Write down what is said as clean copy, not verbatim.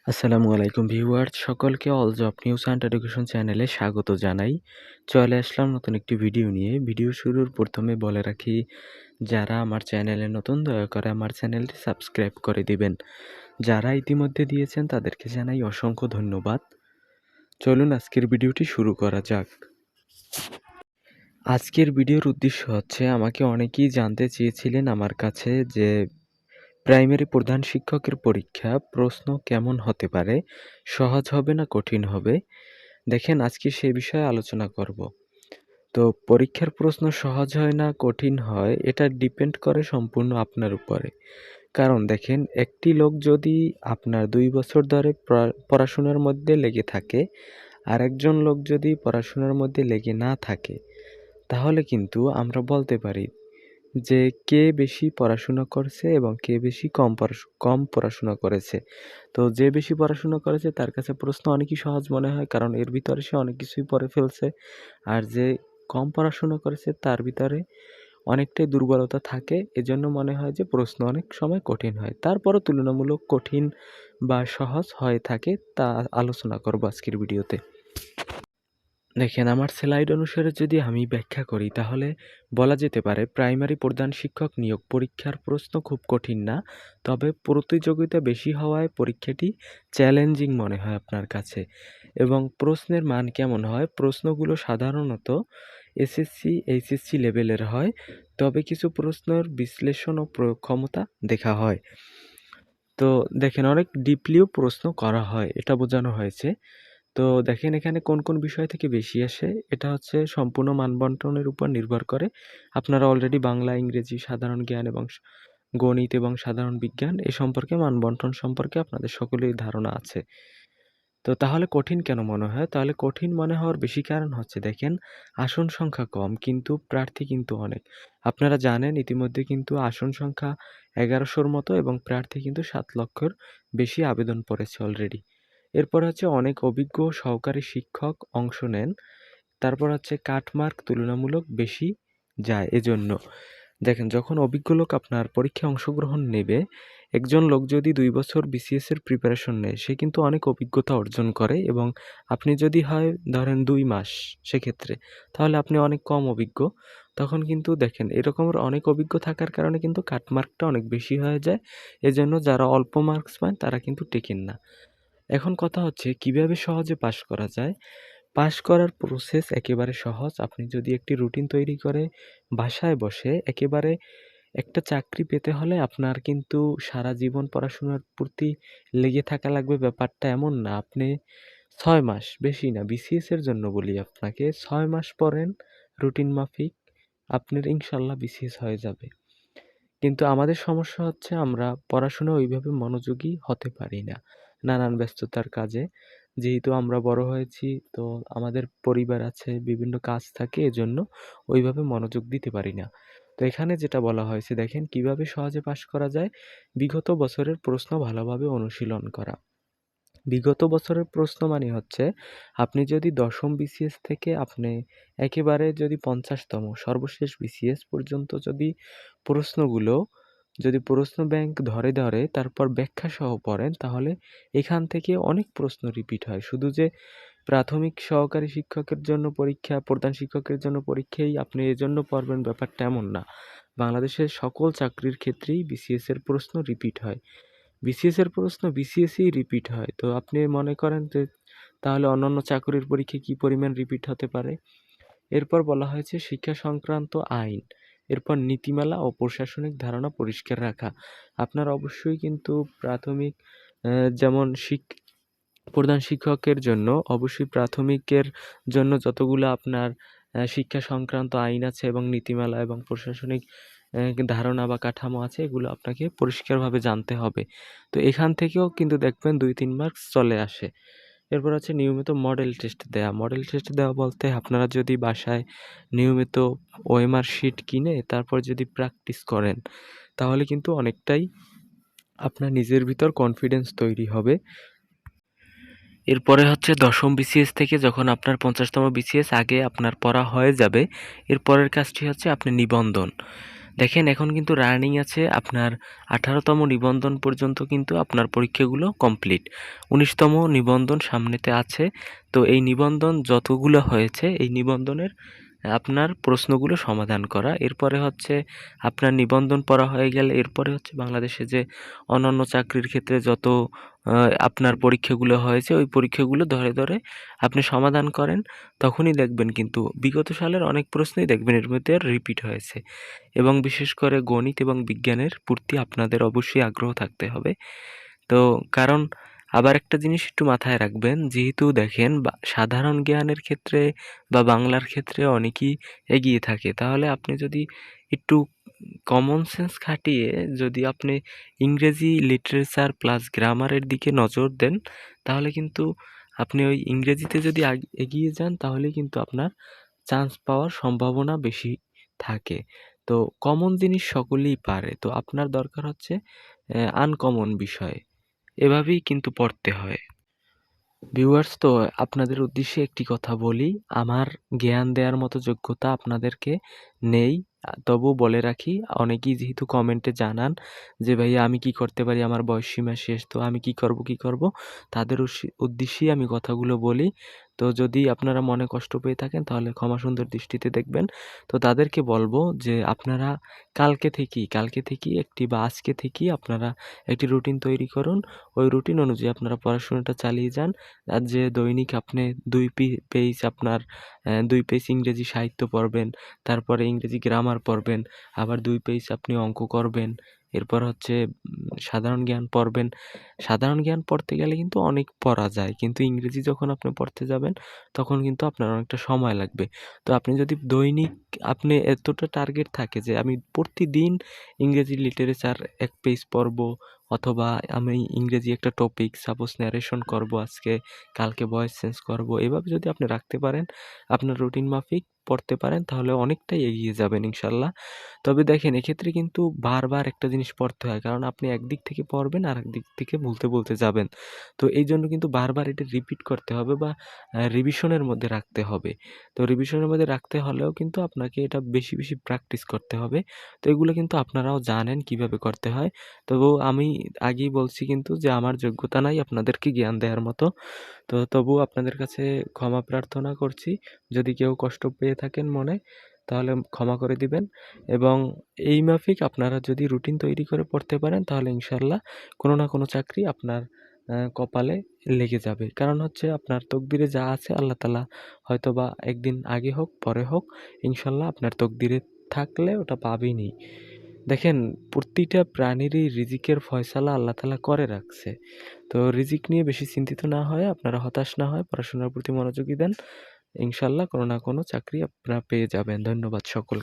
আসসালামু আলাইকুম ভিউয়ার্স, সকলকে all job news and education চ্যানেলে স্বাগত জানাই। চলে আসলাম নতুন একটি ভিডিও নিয়ে। ভিডিও শুরুর প্রথমে বলে রাখি, যারা আমার চ্যানেলে নতুন দয়া করে আমার চ্যানেলটি সাবস্ক্রাইব করে দিবেন। যারা ইতিমধ্যে দিয়েছেন তাদেরকে জানাই অসংখ্য ধন্যবাদ। চলুন আজকের ভিডিওটি শুরু করা যাক। আজকের ভিডিওর উদ্দেশ্য হচ্ছে, আমাকে অনেকেই জানতে চেয়েছিলেন আমার কাছে যে প্রাইমারি প্রধান শিক্ষকের পরীক্ষা প্রশ্ন কেমন হতে পারে, সহজ হবে না কঠিন হবে। দেখেন, আজকে সে বিষয়ে আলোচনা করব। তো পরীক্ষার প্রশ্ন সহজ হয় না কঠিন হয়, এটা ডিপেন্ড করে সম্পূর্ণ আপনার উপরে। কারণ দেখেন, একটি লোক যদি আপনার 2 বছর ধরে পড়াশোনার মধ্যে লেগে থাকে, আর একজন লোক যদি পড়াশোনার মধ্যে লেগে না থাকে, তাহলে কিন্তু আমরা বলতে পারি যে কে বেশি পড়াশোনা করছে এবং কে বেশি কম পড়াশোনা করেছে। তো যে বেশি পড়াশোনা করেছে তার কাছে প্রশ্ন অনেকই সহজ মনে হয়, কারণ এর ভিতরে সে অনেক কিছুই পড়ে ফেলছে। আর যে কম পড়াশোনা করেছে তার ভিতরে অনেকটাই দুর্বলতা থাকে, এজন্য মনে হয় যে প্রশ্ন অনেক সময় কঠিন হয়। তারপরও তুলনামূলক কঠিন বা সহজ হয়ে থাকে, তা আলোচনা করব আজকের ভিডিওতে। দেখেন, আমার স্লাইড অনুসারে যদি আমি ব্যাখ্যা করি, তাহলে বলা যেতে পারে প্রাইমারি প্রধান শিক্ষক নিয়োগ পরীক্ষার প্রশ্ন খুব কঠিন না, তবে প্রতিযোগিতা বেশি হওয়ায় পরীক্ষাটি চ্যালেঞ্জিং মনে হয় আপনার কাছে। এবং প্রশ্নের মান কেমন হয়? প্রশ্নগুলো সাধারণত এসএসসি এইচএসসি লেভেলের হয়, তবে কিছু প্রশ্নের বিশ্লেষণ ও প্রয়োগ ক্ষমতা দেখা হয়। তো দেখেন, অনেক ডিপলিও প্রশ্ন করা হয়, এটা বোঝানো হয়েছে। তো দেখেন, এখানে কোন কোন বিষয় থেকে বেশি আসে, এটা হচ্ছে সম্পূর্ণ মানবন্টনের উপর নির্ভর করে। আপনারা অলরেডি বাংলা, ইংরেজি, সাধারণ জ্ঞান এবং গণিত এবং সাধারণ বিজ্ঞান এ সম্পর্কে, মানবন্টন সম্পর্কে আপনাদের সকলেরই ধারণা আছে। তো তাহলে কঠিন কেন মনে হয়? তাহলে কঠিন মনে হওয়ার বেশি কারণ হচ্ছে, দেখেন, আসন সংখ্যা কম কিন্তু প্রার্থী কিন্তু অনেক। আপনারা জানেন ইতিমধ্যে কিন্তু আসন সংখ্যা 1100-র মতো এবং প্রার্থী কিন্তু 7 লক্ষের বেশি আবেদন পড়েছে অলরেডি। এরপর হচ্ছে অনেক অভিজ্ঞ সহকারী শিক্ষক অংশ নেন। তারপর হচ্ছে কাটমার্ক তুলনামূলক বেশি যায় এজন্য। দেখেন, যখন অভিজ্ঞ লোক আপনার পরীক্ষায় অংশগ্রহণ নেবে, একজন লোক যদি 2 বছর বিসিএস এর প্রিপারেশন নেয়, সে কিন্তু অনেক অভিজ্ঞতা অর্জন করে। এবং আপনি যদি হয় ধরেন 2 মাস সেক্ষেত্রে, তাহলে আপনি অনেক কম অভিজ্ঞ। তখন কিন্তু দেখেন, এরকমের অনেক অভিজ্ঞ থাকার কারণে কিন্তু কাটমার্কটা অনেক বেশি হয়ে যায়। এজন্য যারা অল্প মার্কস পান তারা কিন্তু টেকেন না। এখন কথা হচ্ছে, কিভাবে সহজে পাস করা যায়? পাস করার প্রসেস একেবারে সহজ। আপনি যদি একটি রুটিন তৈরি করে বাসায় বসে একেবারে, একটা চাকরি পেতে হলে আপনার কিন্তু সারা জীবন পড়াশোনার প্রতি লেগে থাকা লাগবে, ব্যাপারটা এমন না। আপনি 6 মাস, বেশি না, বিসিএস এর জন্য বলি আপনাকে, 6 মাস পড়েন রুটিন মাফিক, আপনার ইনশাল্লাহ বিসিএস হয়ে যাবে। কিন্তু আমাদের সমস্যা হচ্ছে, আমরা পড়াশোনায় ওইভাবে মনোযোগী হতে পারি না, নানান ব্যস্ততার কাজে। যেহেতু আমরা বড় হয়েছি, তো আমাদের পরিবার আছে, বিভিন্ন কাজ থাকে, এজন্য ওইভাবে মনোযোগ দিতে পারি না। তো এখানে যেটা বলা হয়েছে, দেখেন কিভাবে সহজে পাস করা যায়। বিগত বছরের প্রশ্ন ভালোভাবে অনুশীলন করা। বিগত বছরের প্রশ্ন মানে হচ্ছে, আপনি যদি 10ম বিসিএস থেকে আপনি একেবারে যদি 50তম সর্বশেষ বিসিএস পর্যন্ত যদি প্রশ্নগুলো, যদি প্রশ্ন ব্যাংক ধরে ধরে তারপর ব্যাখ্যা সহ পড়েন, তাহলে এখান থেকে অনেক প্রশ্ন রিপিট হয়। শুধু যে প্রাথমিক সহকারী শিক্ষকের জন্য পরীক্ষা, প্রধান শিক্ষকের জন্য পরীক্ষাই আপনি এজন্য পড়বেন, ব্যাপারটা এমন না। বাংলাদেশের সকল চাকরির ক্ষেত্রেই বিসিএস এর প্রশ্ন রিপিট হয়। বিসিএস এর প্রশ্ন বিসিএসই রিপিট হয়। তো আপনি মনে করেন যে তাহলে অন্যান্য চাকরির পরীক্ষায় কি পরিমাণ রিপিট হতে পারে? এরপর বলা হয়েছে শিক্ষা সংক্রান্ত আইন। এরপর নীতিমালা ও প্রশাসনিক ধারণা পরিষ্কার রাখা। আপনার অবশ্যই কিন্তু প্রাথমিক যেমন প্রধান শিক্ষকের জন্য অবশ্যই প্রাথমিকের জন্য যতগুলো আপনার শিক্ষা সংক্রান্ত আইন আছে এবং নীতিমালা এবং প্রশাসনিক ধারণা বা কাঠামো আছে, এগুলো আপনাকে পরিষ্কারভাবে জানতে হবে। তো এখান থেকেও কিন্তু দেখবেন 2-3 মার্কস চলে আসে। এরপর হচ্ছে নিয়মিত মডেল টেস্ট দেয়া। মডেল টেস্ট দেওয়া বলতে, আপনারা যদি বাসায় নিয়মিত ওএমআর শিট কিনে তারপর যদি প্র্যাকটিস করেন, তাহলে কিন্তু অনেকটাই আপনার নিজের ভিতর কনফিডেন্স তৈরি হবে। এরপরে হচ্ছে 10ম বিসিএস থেকে যখন আপনার 50তম বিসিএস আগে আপনার পড়া হয়ে যাবে, এরপরের কাজটি হচ্ছে আপনি নিবন্ধন। দেখেন এখন কিন্তু রানিং আছে আপনার 18তম নিবন্ধন পর্যন্ত কিন্তু আপনার পরীক্ষাগুলো কমপ্লিট। 19তম নিবন্ধন সামনেতে আছে। তো এই নিবন্ধন যতগুলো হয়েছে এই নিবন্ধনের আপনার প্রশ্নগুলো সমাধান করা। এরপরে হচ্ছে আপনার নিবন্ধন পড়া হয়ে গেলে এরপরে হচ্ছে বাংলাদেশে যে অন্যান্য চাকরির ক্ষেত্রে যত আপনার পরীক্ষাগুলো হয়েছে ওই পরীক্ষাগুলো ধরে, ধরে আপনি সমাধান করেন। তখনই দেখবেন কিন্তু বিগত সালের অনেক প্রশ্নই দেখবেন এর মধ্যে রিপিট হয়েছে। এবং বিশেষ করে গণিত এবং বিজ্ঞানের প্রতি আপনাদের অবশ্যই আগ্রহ থাকতে হবে। তো কারণ আবার একটা জিনিস একটু মাথায় রাখবেন, যেহেতু দেখেন সাধারণ জ্ঞানের ক্ষেত্রে বা বাংলার ক্ষেত্রে অনেকেই এগিয়ে থাকে। তাহলে আপনি যদি একটু কমন সেন্স খাটিয়ে যদি আপনি ইংরেজি লিটারেচার প্লাস গ্রামারের দিকে নজর দেন, তাহলে কিন্তু আপনি ওই ইংরেজিতে যদি এগিয়ে যান তাহলে কিন্তু আপনার চান্স পাওয়ার সম্ভাবনা বেশি থাকে। তো কমন জিনিস সকলেই পারে। তো আপনার দরকার হচ্ছে আনকমন বিষয়। এভাবেই কিন্তু পড়তে হয়। ভিউয়ার্স, তো আপনাদের উদ্দেশ্যে একটি কথা বলি, আমার জ্ঞান দেওয়ার মতো যোগ্যতা আপনাদেরকে নেই। তবুও বলে রাখি, অনেকেই যেহেতু কমেন্টে জানান যে ভাইয়া আমি কি করতে পারি, আমার বয়সসীমা শেষ, তো আমি কি করব, তাদের উদ্দেশ্যেই আমি কথাগুলো বলি। তো যদি আপনারা মনে কষ্ট পেয়ে থাকেন তাহলে ক্ষমা সুন্দর দৃষ্টিতে দেখবেন। তো তাদেরকে বলবো যে আপনারা কালকে থেকেই একটি বা আজকে থেকেই আপনারা একটি রুটিন তৈরি করুন। ওই রুটিন অনুযায়ী আপনারা পড়াশোনাটা চালিয়ে যান। আর যে দৈনিক আপনি ২ পেজ আপনার ২ পেজ ইংরেজি সাহিত্য পড়বেন, তারপরে ইংরেজি গ্রামার পড়বেন, আবার ২ পেজ আপনি অঙ্ক করবেন। এরপর হচ্ছে সাধারণ জ্ঞান পড়বেন। সাধারণ জ্ঞান পড়তে গেলে কিন্তু অনেক পড়া যায়। কিন্তু ইংরেজি যখন আপনি পড়তে যাবেন তখন কিন্তু আপনার অনেকটা সময় লাগবে। তো আপনি যদি দৈনিক আপনি এতটা টার্গেট থাকে যে আমি প্রতিদিন ইংরেজি লিটারেচার ১ পেজ পড়বো, অথবা আমি ইংরেজি একটা টপিক সাপোজ ন্যারেশন করব আজকে, কালকে ভয়েস চেঞ্জ করব। এভাবে যদি আপনি রাখতে পারেন, আপনার রুটিন মাফিক পড়তে পারেন তাহলে অনেকটাই এগিয়ে যাবেন ইনশাআল্লাহ। তবে দেখেন এক্ষেত্রে কিন্তু বারবার একটা জিনিস পড়তে হয়। কারণ আপনি একদিক থেকে পড়বেন আরেক দিক থেকে বলতে যাবেন। তো এইজন্য কিন্তু বারবার এটা রিপিট করতে হবে বা রিভিশনের মধ্যে রাখতে হবে। তো রিভিশনের মধ্যে রাখতে হলেও কিন্তু আপনাকে এটা বেশি, বেশি প্র্যাকটিস করতে হবে। তো এগুলো কিন্তু আপনারাও জানেন কিভাবে করতে হয়। তবুও আমি আগেই বলছি কিন্তু যে আমার যোগ্যতা নাই আপনাদেরকে জ্ঞান দেওয়ার মতো। তো তবুও আপনাদের কাছে ক্ষমা প্রার্থনা করছি। যদি কেউ কষ্ট পেয়ে থাকেন মনে, তাহলে ক্ষমা করে দিবেন। এবং এই মাফিক আপনারা যদি রুটিন তৈরি করে পড়তে পারেন তাহলে ইনশাআল্লাহ কোনো না কোনো চাকরি আপনার কপালে লেগে যাবে। কারণ হচ্ছে আপনার তকদিরে যা আছে আল্লাহ তাআলা হয়তোবা একদিন আগে হোক পরে হোক ইনশাআল্লাহ আপনার তকদিরে থাকলে ওটা পাবেনই। দেখেন প্রতিটা প্রাণীরই রিজিকের ফয়সালা আল্লাহ তাআলা করে রাখছে। তো রিজিক নিয়ে বেশি চিন্তিত না হয়ে আপনারা হতাশ না হয়ে পড়াশোনার প্রতি মনোযোগী দেন। ইনশাআল্লাহ কোনো না কোনো চাকরি আপনারা পেয়ে যাবেন। ধন্যবাদ সকলকে।